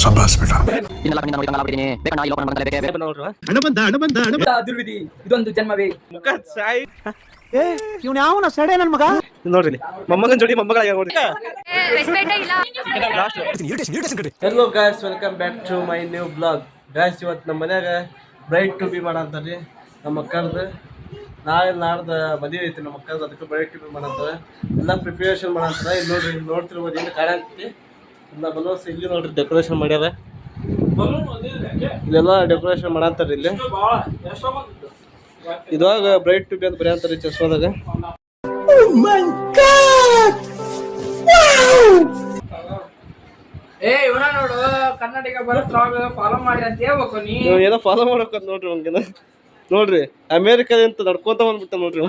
शाबाश बेटा ಇದೊಂದು ಜನ್ಮವೇ ಇವ್ನು ಯಾವನ ಸಡೆ ನನ್ ಮಗ ನೋಡ್ರಿ ಮೊಮ್ಮಗನ್ ಜೋಡಿ ಮೊಮ್ಮಗಳಾಗ ನೋಡ್ರಿ. Hello guys, welcome back to my new blog. Guys, ಇವತ್ತು ನಮ್ಮ ಮನ್ಯಾಗ ಬ್ರೈಟ್ ಟು ಬಿ ಮಾಡಂತಾರ್ರಿ. ನಮ್ಮ ಮಕ್ಕಳದು ನಾಳೆ ನಾಡ್ದು ಮದುವೆ ಐತಿ ನಮ್ಮ ಮಕ್ಕಳದು, ಅದಕ್ಕೆ ಬ್ರೈಟ್ ಟು ಬಿ ಮಾಡಂತಾರೆ. ಎಲ್ಲ ಪ್ರಿಪರೇಷನ್ ಮಾಡಂತಾರೆ. ಇಲ್ಲಿ ನೋಡ್ರಿ, ಇಲ್ಲಿ ನೋಡ್ತಿರ್ಬೋದು, ಇಲ್ಲಿ ಕಾಣಂತಿ ಎಲ್ಲ ಬಲೂನ್ಸ್ ಇಲ್ಲಿ ನೋಡ್ರಿ ಡೆಕೋರೇಷನ್ ಮಾಡ್ಯಾರ. ಇಲ್ಲೆಲ್ಲ ಡೆಕೋರೇಷನ್ ಮಾಡಂತಾರ. ಇಲ್ಲಿ ಇದಾಗ ಬ್ರೈಟ್ ಟು ಬಿ ಅಂತ ಬರೀ ಅಂತಾರೆ ಚಸ್ಮಾದಾಗ. ನೋಡು ಕರ್ನಾಟಕ ಫಾಲೋ ಮಾಡಿ ಅಂತ ಹೇಳ್ಬೇಕು. ನೀವು ಏನೋ ಫಾಲೋ ಮಾಡಬೇಕಂತ ನೋಡ್ರಿ. ಹಂಗೇನ ನೋಡ್ರಿ ಅಮೇರಿಕಾದಂತ ನಡ್ಕೊಂತ ಬಂದ್ಬಿಟ್ಟ ನೋಡ್ರಿ.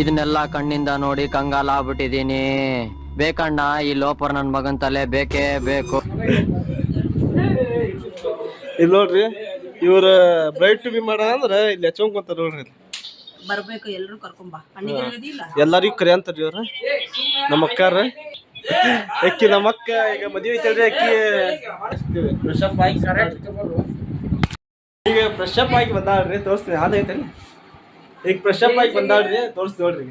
ಇದನ್ನೆಲ್ಲ ಕಣ್ಣಿಂದ ನೋಡಿ ಕಂಗಾಲ ಆಗ್ಬಿಟ್ಟಿದೀನಿ. ಬೇಕಣ್ಣ ಈ ಲೋಪರ್ ನನ್ ಮಗನ್ ತಲೆ ಬೇಕೇ ಬೇಕು. ಇಲ್ಲಿ ನೋಡ್ರಿ, ಇವ್ರ ಬ್ರೈಟ್ ಟು ಬಿ ಮಾಡ ಅಂದ್ರೆ ಇಲ್ಲಿ ಹಚ್ಕೊಂತ ನೋಡ್ರಿ. ಬರ್ಬೇಕು, ಎಲ್ರು ಕರ್ಕೊಂಬ. ಎಲ್ಲರಿಗೂ ಕರಿ ಅಂತಾರ ಇವ್ರ ನಮ್ಮ ಅಕ್ಕಾರ. ಅಕ್ಕಿ ನಮ್ಮ ಅಕ್ಕ ಈಗ ಮದುವೆ ಐತಲ್ರಿ, ಅಕ್ಕಿ ಈಗ ಫ್ರೆಶ್ ಅಪ್ ಆಗಿ ಬಂದಾಳ್ರಿ. ತೋರಿಸ್ತೀನಿ, ಅದೈತಲ್ಲ ಈಗ ಫ್ರೆಶ್ ಅಪ್ ಆಗಿ ಬಂದಾಳ್ರಿ. ತೋರಿಸ್ತೀನಿ ನೋಡ್ರಿ.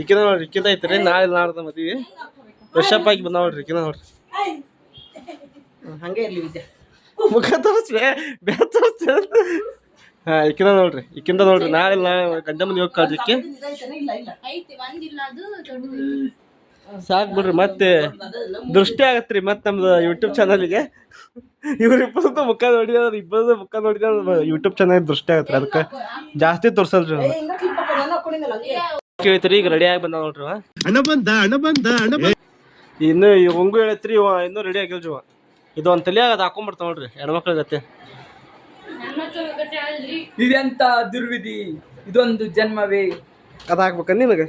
ಈಕಿನ ನೋಡ್ರಿ, ಇಕ್ಕಿಂದ ಐತ್ರಿ. ನಾಳೆ ನಾಡ್ದ ಮದ್ವಿ. ಫ್ರೆಶ್ ಅಪ್ ಆಗಿ ಬಂದಾಳ್ರಿ ಈಕಿನ ನೋಡ್ರಿ. ಹಂಗೆ ಇರ್ಲಿ ವಿದ್ಯೆ, ಮುಖ ತೋರಿಸ್ರಿ, ಹಾ ಈಕಿನ ನೋಡ್ರಿ. ಈಕಿಂದ ನೋಡ್ರಿ ನಾಳೆ ಗಂಡ ಮಂದಿ ಹೋಗಿ ಕಳ್ದಿಕ್ಕೆ ಸಾಕ್ ಬಿಡ್ರಿ. ಮತ್ತೆ ದೃಷ್ಟಿ ಆಗತ್ರಿ ಮತ್ತೆ ನಮ್ದು ಯೂಟ್ಯೂಬ್ ಚಾನಲ್ಗೆ. ಇವ್ರಿಬ್ಬರದ್ದು ಮುಖ ನೋಡಿದ್ರೆ, ಇಬ್ಬರದ್ದು ಮುಖ ನೋಡಿದ್ರೆ ಯೂಟ್ಯೂಬ್ ಚಾನಲ್ ದೃಷ್ಟಿ ಆಗತ್ರಿ. ಅದಕ್ಕೆ ಜಾಸ್ತಿ ತೋರ್ಸಲ್ರಿ. ಕೇಳ್ತೀರಿ ಈಗ ರೆಡಿ ಆಗಿ ಬಂದ ನೋಡ್ರಿ. ಇನ್ನು ಹಂಗು ಹೇಳತ್ರಿ, ಇವ ಇನ್ನೂ ರೆಡಿ ಆಗಿಲ್ರಿ. ಇದು ಒಂದ್ ತಲೆ ಅದು ಹಾಕೊಂಡ್ಬರ್ತಾವ ನೋಡ್ರಿ ಹೆಣ್ಮಕ್ಳ ಗತೆ. ಇದೆಂತ ದುರ್ವಿಧಿ, ಇದೊಂದು ಜನ್ಮವೇ. ಅದ ಹಾಕ್ಬೇಕಂದ ನಿನಗೆ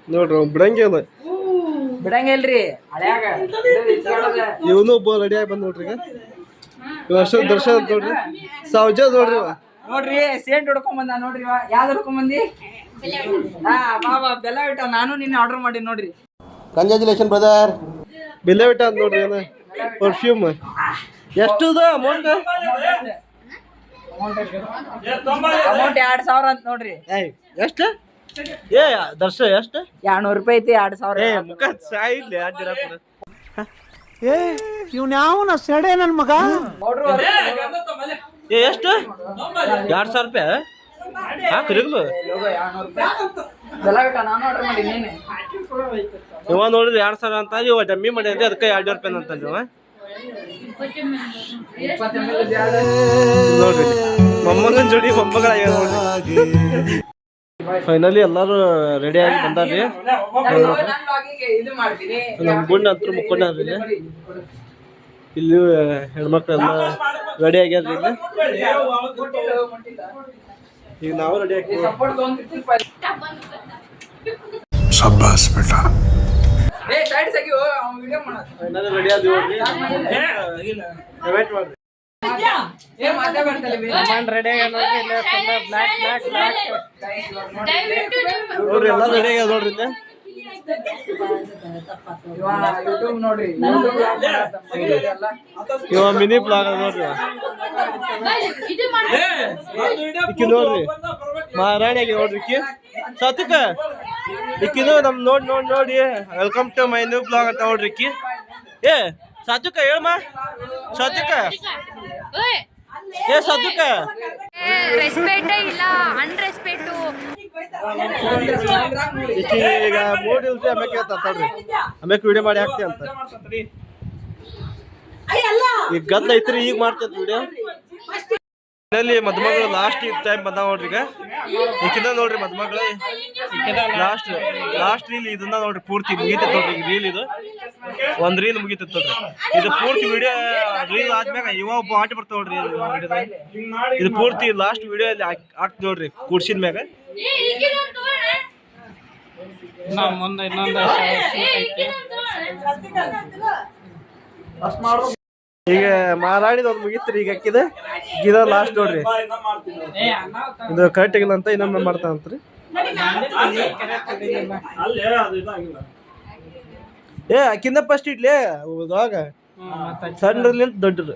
ನೋಡ್ರಿ. ಬಿಡಂಗಿಲ್ಲ ಬಿಡಂಗಿಲ್ರಿ. ಇವನು ಒಬ್ಬ ರೆಡಿ ಆಗಿ ಬಂದ್ ನೋಡ್ರಿ. ಈಗ ದರ್ಶನ ನೋಡ್ರಿ, ಸೌಜ ನೋಡ್ರಿ. ನೋಡ್ರಿ ಸೇಂಟ್ ಹೊಡ್ಕೊಂಡ್ ಬಂದ ನೋಡ್ರಿ. ಯಾವ್ದು ಹೊಡ್ಕೊಂಡ್ ಬಂದಿ? ಹಾ ಬಾಬಾ ಬೆಲ್ಲ ಬಿಟ್ಟ. ನಾನು ನಿನ್ನೆ ಆರ್ಡರ್ ಮಾಡಿ ನೋಡ್ರಿ. Congratulation brother. ಬೆಲ್ಲ ಬಿಟ್ಟ ಅಂತ ನೋಡ್ರಿ. ಏನ ಪರ್ಫ್ಯೂಮ್ ಎಷ್ಟು ಅಮೌಂಟ್? ಅಮೌಂಟ್ 2000 ಅಂತ ನೋಡ್ರಿ. ಎಷ್ಟು? ಏ ದರ್ಶ ಎಷ್ಟು? 200 ರೂಪಾಯಿ ಐತಿ. 2000. ಮುಖ ಸಾಯಿಲ್ಲ ಇವ್ನು ಯಾವನ ಸಡೆ ನನ್ ಮಗ ಎಷ್ಟು? 2000 ರೂಪಾಯಿ ಹಾಕ್ರಿಗ್ಲು. ಬೆಲ್ಲ ಬಿಟ್ಟ ನಾನು ಆರ್ಡರ್ ಮಾಡಿ ನೀನೆ. ಇವ ನೋಡ್ರಿ 2000 ಅಂತ ಇವ ಡಮ್ಮಿ ಮಾಡ್ಯಾನ್ರಿ. ಅದಕ್ಕೆ 200 ರೂಪಾಯಿ ಅಂತ ಇವ ನೋಡ್ರಿ. ಮೊಮ್ಮಗನ್ ಜೋಡಿ ಮೊಮ್ಮಗಳಾಗ್ಯಾರ ನೋಡ್ರಿ. ಫೈನಲಿ ಎಲ್ಲಾರು ರೆಡಿ ಆಗಿ ಬಂದಾರ್ರಿ. ನಮ್ ಗುಂಡ ಅಂತೂ ಮುಕ್ಕೊಂಡ ಇಲ್ಲಿ ಹೆಣ್ಮಕ್ಳು ಎಲ್ಲ ರೆಡಿ ಆಗ್ಯಾರ್ರಿ. ಇಲ್ಲಿ ಈಗ ನಾವು ರೆಡಿ ಆಗ್ತೀವಿ. शाबाश बेटा ಫೈನಲಿ ರೆಡಿ ಆದ್ವಿ ನೋಡ್ರಿ. ವೇಟ್ ಮಾಡ್ರಿ. ನೋಡ್ರಿ ಎಲ್ಲ ರೆಡಿ ಆಗ್ಯಾದ ನೋಡ್ರಿ. ಇಲ್ಲಿ ಇವ ಮಿನಿ ಬ್ಲಾಗ್ ನೋಡ್ರಿ. ಇಕ್ಕಿ ನೋಡ್ರಿ ಮಹಾರಾಣಿ ಆಗಿ ನೋಡ್ರಿ. ಇಕ್ಕಿ ಸತಿಕ ಇಕ್ಕಿದು ನಮ್ ನೋಡಿ welcome to my new blog ಅಂತ ನೋಡ್ರಿ. ಇಕ್ಕಿ ಏ ಸತಿಕ ಹೇಳಮ್ಮ. ಸತಿಕ ಏ ಸತಿಕ ರೆಸ್ಪೆಕ್ಟೇ ಇಲ್ಲ, ಅನ್ರೆಸ್ಪೆಕ್ಟು. ಈಗ ಮೂಡ್ ಇಲ್ರಿ. ಆಮ್ಯಾಕೆ ಹೇಳ್ತಾಳ್ರಿ, ಆಮ್ಯಾಕೆ ವಿಡಿಯೋ ಮಾಡಿ ಹಾಕ್ತಿ ಅಂತ. ಈಗ ಗದ್ಲ ಐತ್ರಿ, ಈಗ ಮಾಡ್ತೇತ್ ವಿಡಿಯೋ. ಮದ್ಮಗಳು ಲಾಸ್ಟ್ ಟೈಮ್ ಬಂದಾವ ನೋಡ್ರಿ. ಈಗ ಈಕಿಂದ ನೋಡ್ರಿ ಮದ್ಮಗಳು ಲಾಸ್ಟ್ ರೀಲ್ ಇದನ್ನ ನೋಡ್ರಿ. ಪೂರ್ತಿ ಮುಗಿತೈತ್ ನೋಡ್ರಿ ರೀಲ್. ಇದು ಒಂದ್ ರೀಲ್ ಮುಗಿತೈತ್ ನೋಡ್ರಿ. ಇದು ಪೂರ್ತಿ ವಿಡಿಯೋ ರೀಲ್ ಆದ್ಮ್ಯಾಗ ಇವ ಒಬ್ಬ ಆಟ ಬರ್ತಾವ ನೋಡ್ರಿ. ಇದು ಪೂರ್ತಿ ಲಾಸ್ಟ್ ವಿಡಿಯೋ ಅಲ್ಲಿ ಹಾಕ್ತಿ ನೋಡ್ರಿ ಕೂಡ್ಸಿದ ಮ್ಯಾಗ. ಮುಂದೆ ಇನ್ನೊಂದು ಈಗ ಮಾರಾಡಿದ ಒಂದು ಮುಗಿತ್ರಿ ಈಗ ಅಕ್ಕಿದ ಇದ ಲಾಸ್ಟ್ ನೋಡ್ರಿ ಇದು ಕರೆಕ್ಟ್ ಆಗಿಲ್ಲ ಅಂತ ಇನ್ನೊಮ್ಮೆ ಮಾಡ್ತಾನಂತ್ರಿ ಏ ಅಕ್ಕಿಂದ ಫಸ್ಟ್ ಇಡ್ಲಿ ಅವಾಗ ಸಣ್ಣದ್ಲಿಂತ ದೊಡ್ಡದು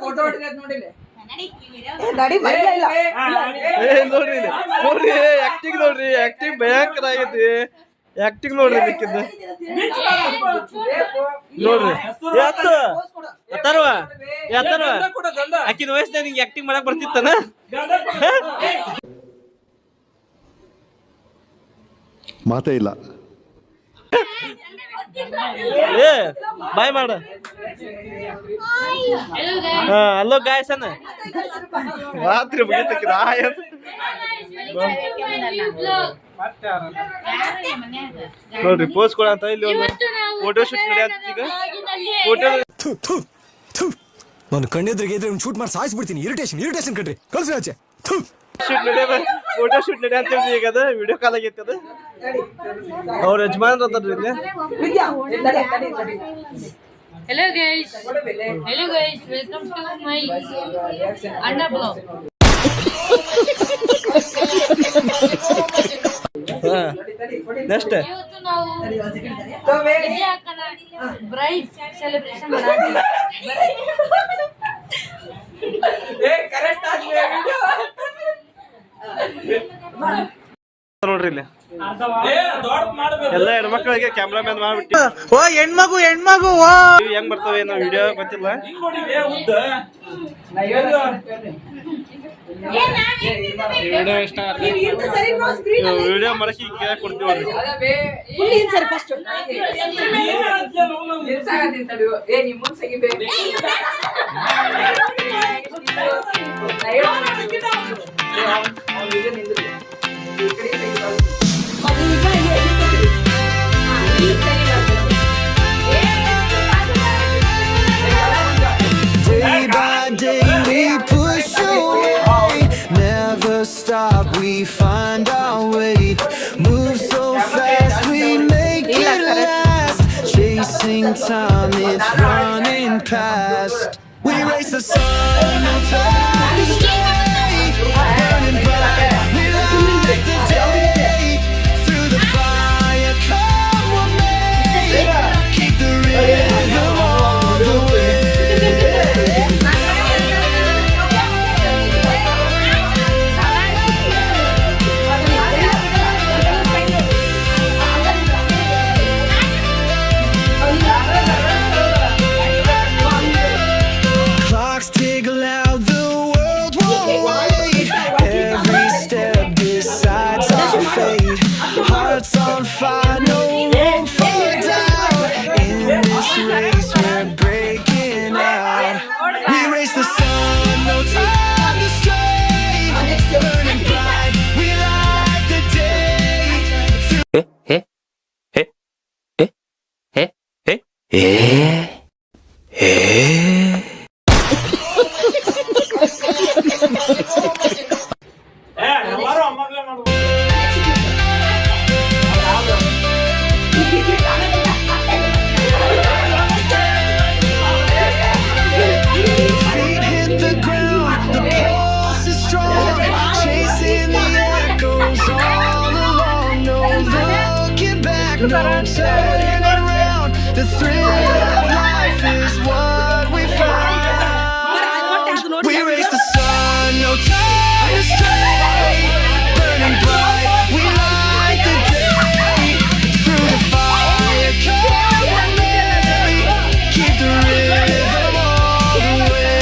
ಫೋಟೋ ಹೊಡಿದ್ ನೋಡಿಲ್ಲ ನೋಡ್ರಿ ನೋಡ್ರಿ ಆಕ್ಟಿಂಗ್ ನೋಡ್ರಿ ಆಕ್ಟಿಂಗ್ ಭಯಂಕರ ಆಗೈತಿ ಆಕ್ಟಿಂಗ್ ನೋಡ್ರಿ ನಿಕ್ಕಿಂದ ನೋಡ್ರಿ ಯಾತರ್ವ ಆಕಿನ ವಯಸ್ಸಿನ ನಿಂಗೆ ಆಕ್ಟಿಂಗ್ ಮಾಡಕ್ ಬರ್ತಿತ್ತನ ಮಾತೇ ಇಲ್ಲ. ಏ ಬಾಯ್ ಮಾಡ ಹಲೋ ಗಾಯ್ಸ್ ಅನ್ನ ರಾತ್ರಿ ಮುಗಿತಕ್ಕಿದ ನೋಡ್ರಿ ಪೋಸ್ ಕೊಡ ಅಂತ ಇಲ್ಲಿ ಒಂದು ಫೋಟೋ ಶೂಟ್ ನಡೆಯತ್ತ ಈಗ ಫೋಟೋ ನಾನು ಕಣ್ಣೆದ್ರಿಗೆ ಇದ್ರೆ ಶೂಟ್ ಮಾಡಿ ಸಾಯಿಸ್ಬಿಡ್ತೀನಿ ಇರಿಟೇಷನ್ ಕಣ್ರಿ ಕಳ್ಸಿ ಆಚೆ ಶೂಟ್ ನಡೆಯ ಫೋಟೋ ಶೂಟ್ ನಡೆಯ ಅಂತ ಈಗ ಅದ ವಿಡಿಯೋ ಕಾಲ್ ಆಗೈತಿ ಅದ ಅವ್ರ ಯಜಮಾನ್ರ ಅದಾರ್ರಿ ಇಲ್ಲಿ Hello guys, welcome to my Anna vlog. Next ಇವತ್ತು ನಾವು ವಿದ್ಯಾ ಅಕ್ಕನ ಬ್ರೈಡ್ ಸೆಲೆಬ್ರೇಷನ್ ಮಾಡಾತೀವಿ. ನೋಡ್ರಿ ಇಲ್ಲಿ ಎಲ್ಲ ಹೆಣ್ಮಕ್ಳಿಗೆ ಕ್ಯಾಮ್ರಾಮನ್ ಮಾಡ್ಬಿಟ್ಟು ಓ ಹೆಣ್ಮಗು ಹೆಂಗ್ ಬರ್ತವೆ ಏನೋ ವಿಡಿಯೋ ಗೊತ್ತಿಲ್ಲ ವಿಡಿಯೋ ಮಾಡಕ್ಕೆ ಈಗ ಕೊಡ್ತೀವಿ Day by day we push away, never stop, we find our way, move so fast we make it last, chasing time it's running past, we race the sun, no time to stray, burning bright, we light the day, through the fire come what may, keep the rhythm all the way. Clocks tick loud, the world won't wait. Every step decides our fate. Hearts on fire, no room for doubt. In this race, we're breaking out. We race the sun, no time to stray. Burning bright, we light the day. Feet hit the ground, the pulse is strong, chasing the echoes all along. No looking back, no turning around. The thrill of life is what we found. We race the sun, no time to stray. Burning bright, we light the day. Through the fire, come what may, keep the rhythm all the way.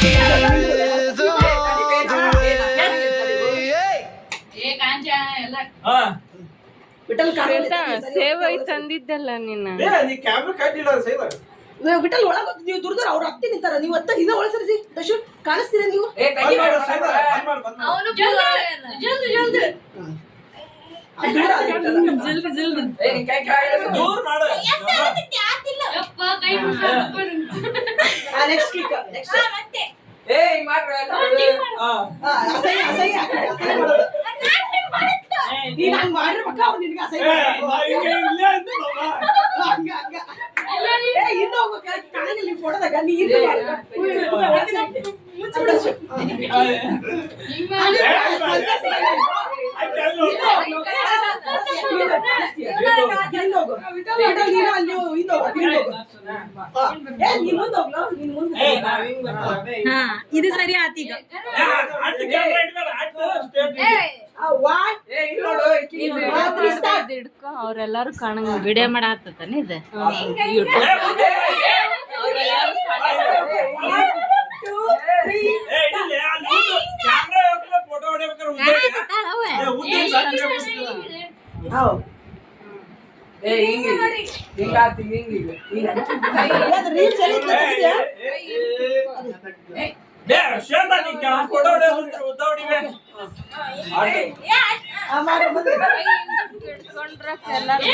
Keep the rhythm all the way. ಏ ಕಾಂಚ ಎಲ್ಲ save ತಂದಿದ್ದಲ್ಲ ನಿನ್ನ ನೀ camera ಕಟ್ಟಿಲ್ಲ ಸೇವ ವಿಠಲ್ ಒಳಗ ನೀವು ದುರ್ದರ್ ಅವ್ರ ಅತ್ತಿ ನಿಂತಾರ ನೀವು ಅತ್ತ ಹಿಂದೆ ಒಳಸರಿಸಿ ದಶು ಕಾಣಿಸ್ತೀರಾ ನೀವು ಏ ಕೈ ಅವನು ಜಲ್ದಿ ಏ, ನಿನ್ ಕೈ ಕೆಳಗೆ ದೂರ ಮಾಡು ಯಪ್ಪ, ಕೈ ಮುಗ್ಸ್ಕೊಂಡು ನೆಕ್ಸ್ಟ್ ಕ್ಲಿಕ್ ನೆಕ್ಸ್ಟ್ ಏ ಹಿಂಗ್ ಮಾಡ್ರಿ ಎಲ್ಲ. ಅಸಹ್ಯ ಅಸಹ್ಯ ಅಸಹ್ಯ ಮಾಡೋದು ನೀನ್ ಹಂಗ್ ಮಾಡಿರ್ಬೇಕ ಅವ್ರು ನಿನ್ಗೆ ಅಸಹ್ಯ ಹಂಗ ಹಂಗ ಏ ಇನ್ನು ಹೋಗ್ಬೇಕು ಕಾಣಂಗಿಲ್ಲ ನೀನ್ ಫೋಟೋದಾಗ ನೀ ಇನ್ನು ಇದು ಸರಿ ಆತೀಗ. ಹಿಡ್ಕೊ ಅವ್ರೆಲ್ಲಾರು ಕಾಣಂಗ ವಿಡಿಯೋ ಮಾಡಾಕತ್ತಾನ ಇದು ಫೋಟೋ ಹೊಡಿಬೇಕಾದ್ರೆ ಏ ಹಿಂಗಾತಿ ಹಿಂಗ ರೀಲ್ಸ್ ಎಲ್ಲ ತೆಗ್ದಿದ್ಯಾ? ಫೋಟೋ ಹೊಡಿಬೇಕು ಮಾಡು ಬಂದು ಹಿಡ್ಕೊಂಡ್ರ ಎಲ್ಲಾರು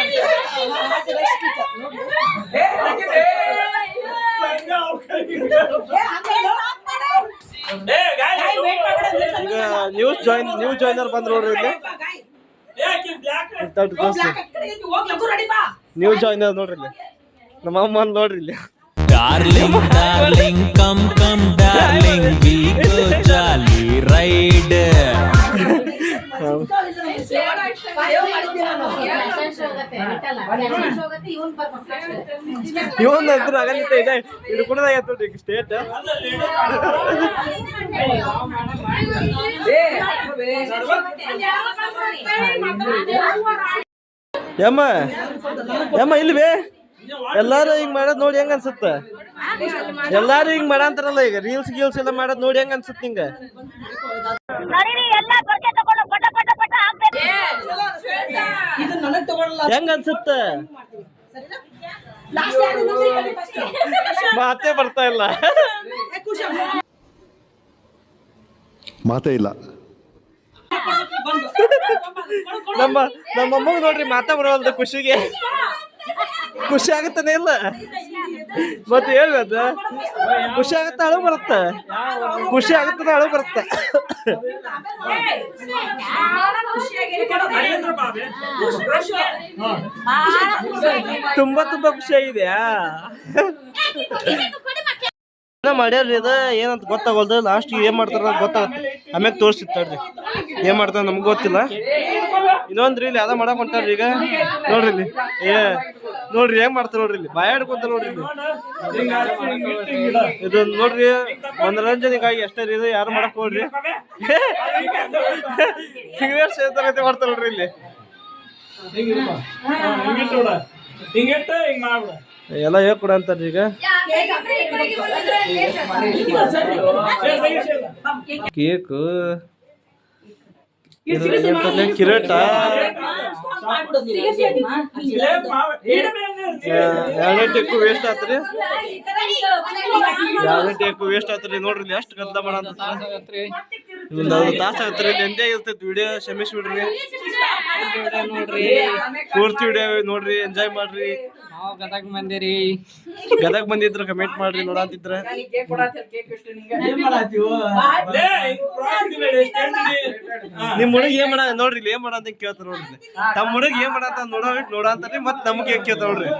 ಈಗ ನ್ಯೂಸ್ ಜಾಯ್ನರ್ ಬಂದ್ರು ನೋಡ್ರಿ ಇಲ್ಲಿ ನ್ಯೂಸ್ ಜಾಯ್ನರ್ ನೋಡ್ರಿ ಇಲ್ಲಿ ನಮ್ಮ ಅಮ್ಮ ನೋಡ್ರಿ ಇಲ್ಲಿ Darling, darling, come, come, darling, we go jolly ride. ಇವನ್ ಅಂತೂ ಆಗಲಿತ್ತ ಇದೆ ಇದು ಕೂಡ ನೋಡ್ರಿ ಸ್ಟೇಟ್ ಯಮ್ಮ ಯಮ್ಮ ಇಲ್ಲಿ ಬೇ ಎಲ್ಲಾರು ಹಿಂಗ್ ಮಾಡೋದ್ ನೋಡಿ ಹೆಂಗ ಅನ್ಸುತ್ತ ಎಲ್ಲಾರು ಹಿಂಗ್ ಮಾಡಂತಾರಲ್ಲ ಈಗ ರೀಲ್ಸ್ ಗೀಲ್ಸ್ ಎಲ್ಲ ಮಾಡೋದ್ ನೋಡಿ ಹೆಂಗ ಅನ್ಸುತ್ತ ನಿಂಗ ಇದು ನನಗ್ ತಗೊಳ್ಳಲ್ಲ ಹೆಂಗ ಅನ್ಸುತ್ತ ಲಾಸ್ಟ್ ಯಾರು ಇನ್ನೊಂದ್ಸರಿ ಫಸ್ಟ್ ಮಾತೇ ಬರ್ತಾ ಇಲ್ಲ ಖುಷಿ ಮಾತೇ ಇಲ್ಲ. ನಮ್ಮ ಅಮ್ಮಗ್ ನೋಡ್ರಿ ಮಾತಾ ಬರೋಲ್ದ ಖುಷಿಗೆ ಖುಷಿ ಆಗತ್ತಾನೆ ಇಲ್ಲ ಮತ್ತೆ ಹೇಳ್ಬೇಕ ಖುಷಿ ಆಗತ್ತ ಅಳು ಬರುತ್ತ ಖುಷಿ ಆಗತ್ತ ಅಳು ಬರುತ್ತ ತುಂಬಾ ತುಂಬಾ ಖುಷಿ ಆಗಿದೆಯಾ ಮಾಡ್ಯಾರ್ರಿ ಇದು ಏನಂತ ಗೊತ್ತಾಗೋಲ್ದು ಲಾಸ್ಟ್ ಏನ್ ಮಾಡ್ತಾರ ಅಂತ ಗೊತ್ತಾಗತ್ತೆ ಆಮ್ಯಾಗ ತೋರಿಸಿರ್ತಾರ್ರಿ ಏನ್ ಮಾಡ್ತಾರ ನಮ್ಗೆ ಗೊತ್ತಿಲ್ಲ ಇನ್ನೊಂದ್ರಿ ಇಲ್ಲಿ ಯಾವ್ದ ಮಾಡಕ್ ಹೊಂಟಾರ್ರಿ ಈಗ ನೋಡ್ರಿ ಇಲ್ಲಿ ನೋಡ್ರಿ ಹೆಂಗ್ ಮಾಡ್ತಾರ ನೋಡ್ರಿ ಇಲ್ಲಿ ಬಾಯ ಹಿಡ್ಕೊಂತ ನೋಡ್ರಿ ಇಲ್ಲಿ ಇದು ನೋಡ್ರಿ ಮನರಂಜನೆಗಾಗಿ ಅಷ್ಟೇ ರೀ ಇದು ಯಾರು ಮಾಡಕ್ ಹೋಗ್ರಿ ಸಿಗರೇಟ್ ಸೇರ್ತಾರತೆ ಮಾಡ್ತಾರ ನೋಡ್ರಿ ಇಲ್ಲಿ ಎಲ್ಲ ಹೇಳ್ಕೊಡ ಅಂತಾರ್ರಿ ಈಗ ಕೇಕ್ ಕಿರೀಟ ಎರಡನೇ ಟೇಕು ವೇಸ್ಟ್ ಆತ್ರಿ ಎರಡನೇ ಟೇಕು ವೇಸ್ಟ್ ಆತ್ರಿ ನೋಡ್ರಿ ಇಲ್ಲಿ ಎಷ್ಟು ಗದ್ದ ಮಾಡ ಒಂದು ತಾಸ ಆಗತ್ರಿ ಇಲ್ಲಿ ಎಂದೇ ಇರ್ತೈತಿ ವಿಡಿಯೋ ಕ್ಷಮಿಸಿ ಬಿಡ್ರಿ ಪೂರ್ತಿ ವಿಡಿಯೋ ನೋಡ್ರಿ ಎಂಜಾಯ್ ಮಾಡ್ರಿ ಗದಗ್ ಬಂದಿರಿ ಗದಗ್ ಬಂದಿದ್ರ ಕಮೆಂಟ್ ಮಾಡ್ರಿ ನೋಡಂತಿದ್ರ ನಿಮ್ ಹುಡುಗ ಏನ್ ಮಾಡ ನೋಡ್ರಿ ಇಲ್ಲಿ ಏನ್ ಮಾಡ ಅಂತ ಕೇಳ್ತಾರ ನೋಡ್ರಿ ತಮ್ಮ ಹುಡುಗ ಏನ್ ಮಾಡ ಅಂತ ನೋಡಂತಾರ್ರಿ ಮತ್ ನಮ್ಗೆ ಕೇಳ್ತಾರ ನೋಡ್ರಿ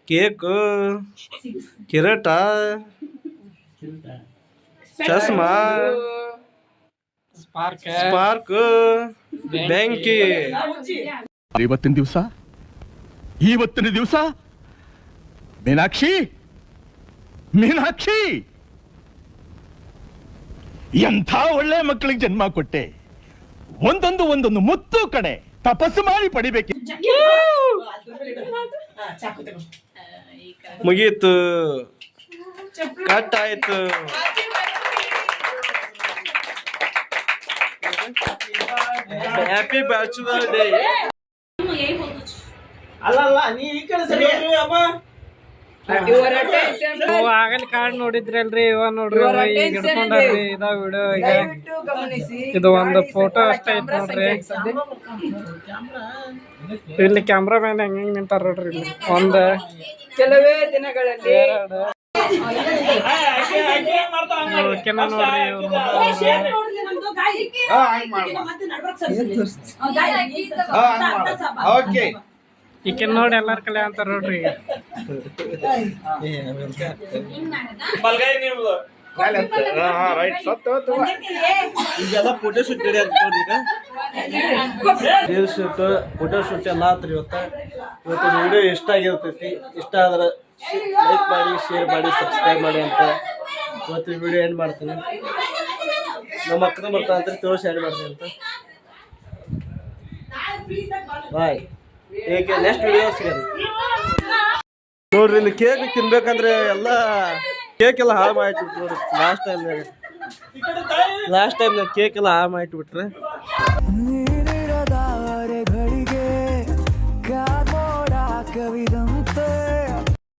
ಕೇಕ್ ಕಿರೀಟ ಚಸ್ಮಾ ಸ್ಪಾರ್ಕ್ ಬೆಂಕಿ ಇವತ್ತಿನ ದಿವಸ ಮೀನಾಕ್ಷಿ ಎಂಥ ಒಳ್ಳೆ ಮಕ್ಕಳಿಗೆ ಜನ್ಮ ಕೊಟ್ಟೆ ಒಂದೊಂದು ಮುತ್ತು ಕಡೆ ತಪಸ್ಸು ಮಾಡಿ ಪಡಿಬೇಕು ಮುಗೀತು ಕಟ್ ಆಯ್ತು ಹ್ಯಾಪಿ ಬ್ಯಾಚುಲರ್ ಡೇ ಅಲ್ಲ ನೀ ಈ ಕಡೆ ಸರಿ ಅಮ್ಮ Your attention, ಆಗಲ್ ಕಾರ್ಡ್ ನೋಡಿದ್ರಲ್ರಿ ಇವ ನೋಡ್ರಿ Your ಇವ ಈಗ attention ಹಿಡ್ಕೊಂಡಾರ್ರಿ ಇದ ವಿಡಿಯೋ ಈಗ ದಯವಿಟ್ಟು ಗಮನಿಸಿ. ಇದು ಒಂದು ಗಾಡಿ photo ಸಂಚಾರ ಅಷ್ಟೇ ಐತ್ camera ನೋಡ್ರಿ. ಸಂಖ್ಯೆ ಇಲ್ಲಿ ಕ್ಯಾಮ್ರಾಮ್ಯಾನ್ ಹೆಂಗ್ ನಿಂತಾರ ನೋಡ್ರಿ ಇಲ್ಲಿ ಒಂದ್ ಕೆಲವೇ ದಿನಗಳಲ್ಲಿ ಓಕೆನಾ ನೋಡ್ರಿ ಇವ್ರು. ಓಕೆ ಈಕಿನ್ ನೋಡಿ ಎಲ್ಲಾರ್ ಕಲೆ ಅಂತಾರ ನೋಡ್ರಿ ಈಗ. ಈಗೆಲ್ಲ ಫೋಟೋ ಶೂಟ್ ರೆಡಿ ಆಗ್ತದೆ ನೋಡಿ ಈಗ ರೀಲ್ ಶೂಟ್ ಫೋಟೋ ಶೂಟ್ ಎಲ್ಲ ಆತ್ರಿ ಇವತ್ತು ವಿಡಿಯೋ ಇಷ್ಟ ಆಗಿರ್ತೈತಿ. ಇಷ್ಟ ಆದ್ರೆ ಲೈಕ್ ಮಾಡಿ, ಶೇರ್ ಮಾಡಿ, ಸಬ್ಸ್ಕ್ರೈಬ್ ಮಾಡಿ ಅಂತ ಇವತ್ತು ವಿಡಿಯೋ ಎಂಡ್ ಮಾಡ್ತೀನಿ. ನಮ್ಮ ಅಕ್ಕನ ಬರ್ತಾ ಅಂತ ತೋರಿಸಿ ಎಂಡ್ ಮಾಡ್ತೀನಿ ಅಂತ. ಬಾಯ್. ಈಗ ನೆಕ್ಸ್ಟ್ ವಿಡಿಯೋ ಸಿಗೋದು ನೋಡ್ರಿ. ಇಲ್ಲಿ ಕೇಕ್ ತಿನ್ಬೇಕಂದ್ರೆ ಎಲ್ಲ ಕೇಕ್ ಎಲ್ಲ ಹಾಳು ಮಾಡಿಟ್ಬಿಟ್ರು ನೋಡ್ರಿ. ಲಾಸ್ಟ್ ಟೈಮ್ ಕೇಕ್ ಎಲ್ಲ ಹಾಳು ಮಾಡಿಟ್ಬಿಟ್ರೆ. ನೀನಿರದಾರೆ ಘಳಿಗೆ ಕಾಮೋಡ ಕವಿದಂ